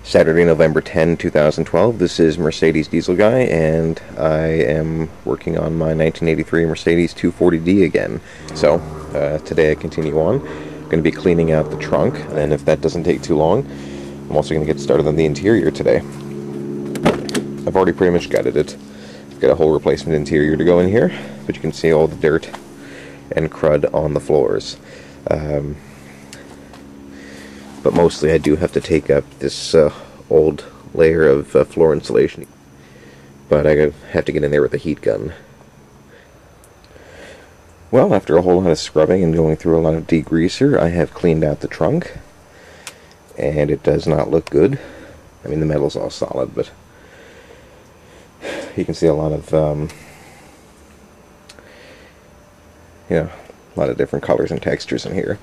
Saturday, November 10, 2012. This is Mercedes Diesel Guy, and I am working on my 1983 Mercedes 240D again. So, today I continue on. I'm going to be cleaning out the trunk, and if that doesn't take too long, I'm also going to get started on the interior today. I've already pretty much gutted it. I've got a whole replacement interior to go in here, but you can see all the dirt and crud on the floors. But mostly I do have to take up this old layer of floor insulation. But I have to get in there with a heat gun. Well, after a whole lot of scrubbing and going through a lot of degreaser, I have cleaned out the trunk. And it does not look good. I mean, the metal's all solid, but you can see a lot of, a lot of different colors and textures in here.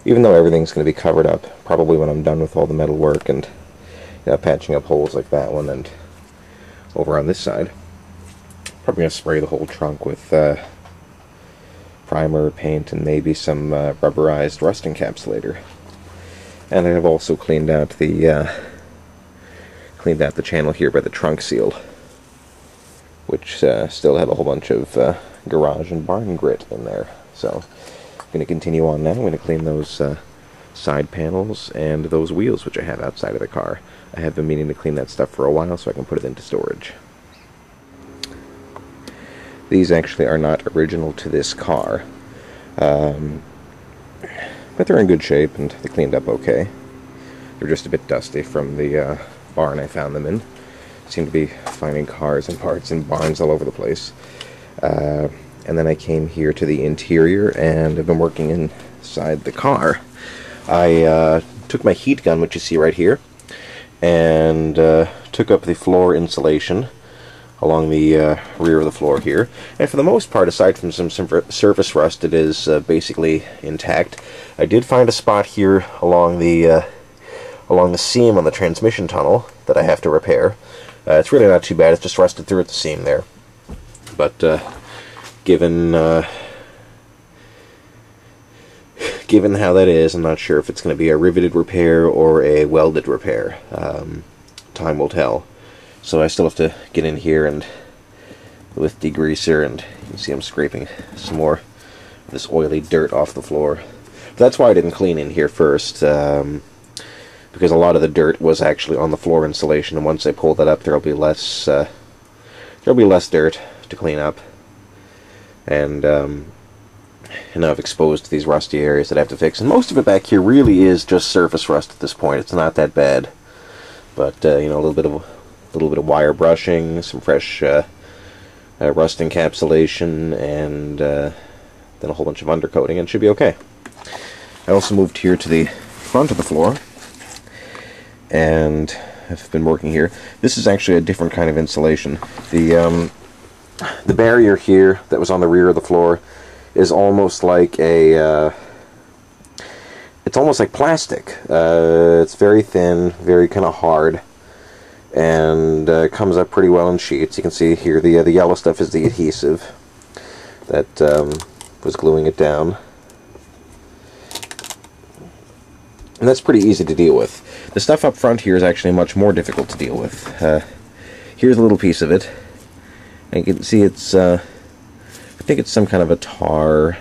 Even though everything's going to be covered up, probably when I'm done with all the metal work and patching up holes like that one and over on this side, probably going to spray the whole trunk with primer, paint, and maybe some rubberized rust encapsulator. And I have also cleaned out the channel here by the trunk seal, which still had a whole bunch of garage and barn grit in there. So I'm going to continue on now. I'm going to clean those side panels and those wheels which I have outside of the car. I have been meaning to clean that stuff for a while so I can put it into storage. These actually are not original to this car, but they're in good shape and they cleaned up okay. They're just a bit dusty from the barn I found them in. Seem to be finding cars and parts in barns all over the place. And then I came here to the interior, and I've been working inside the car. I took my heat gun, which you see right here, and took up the floor insulation along the rear of the floor here. And for the most part, aside from some surface rust, it is basically intact. I did find a spot here along the seam on the transmission tunnel that I have to repair. It's really not too bad. It's just rusted through at the seam there. But given how that is, I'm not sure if it's going to be a riveted repair or a welded repair. Time will tell. So I still have to get in here and with degreaser, and you can see I'm scraping some more of this oily dirt off the floor. That's why I didn't clean in here first, because a lot of the dirt was actually on the floor insulation, and once I pull that up, there'll be less dirt to clean up. And now I've exposed these rusty areas that I have to fix, and most of it back here really is just surface rust at this point. It's not that bad, but a little bit of wire brushing, some fresh rust encapsulation, and then a whole bunch of undercoating, and it should be okay. I also moved here to the front of the floor, and I've been working here. This is actually a different kind of insulation. The barrier here that was on the rear of the floor is almost like it's almost like plastic. It's very thin, very kind of hard, and comes up pretty well in sheets. You can see here the yellow stuff is the adhesive that was gluing it down. And that's pretty easy to deal with. The stuff up front here is actually much more difficult to deal with. Here's a little piece of it. And you can see it's, I think it's some kind of a tar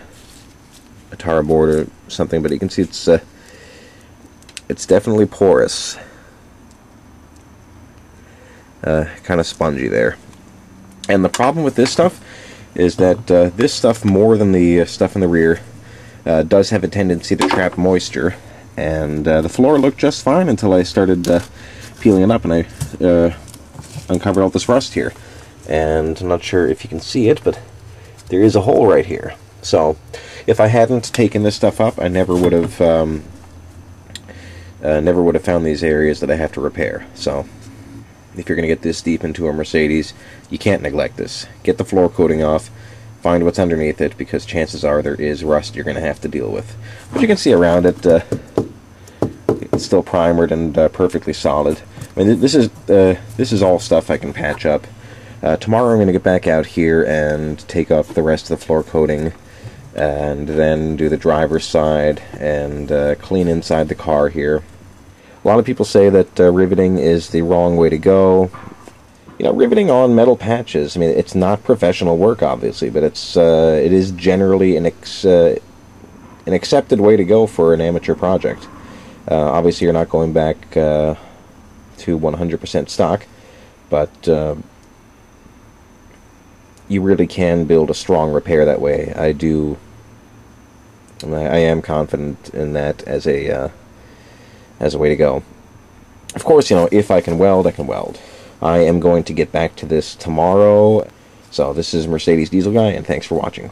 board or something, but you can see it's definitely porous. Kind of spongy there. And the problem with this stuff is that this stuff, more than the stuff in the rear, does have a tendency to trap moisture. And the floor looked just fine until I started peeling it up, and I uncovered all this rust here. And I'm not sure if you can see it, but there is a hole right here. So if I hadn't taken this stuff up, I never would have found these areas that I have to repair. So if you're going to get this deep into a Mercedes, you can't neglect this. Get the floor coating off, find what's underneath it, because chances are there is rust you're going to have to deal with. But you can see around it, it's still primered and perfectly solid. I mean, this is all stuff I can patch up. Tomorrow I'm going to get back out here and take up the rest of the floor coating, and then do the driver's side and clean inside the car here. A lot of people say that riveting is the wrong way to go. You know, riveting on metal patches, I mean, it's not professional work, obviously, but it is generally an accepted way to go for an amateur project. Obviously, you're not going back to 100% stock, but you really can build a strong repair that way. I am confident in that as a way to go. Of course, you know, if I can weld, I can weld. I am going to get back to this tomorrow. So this is Mercedes Diesel Guy, and thanks for watching.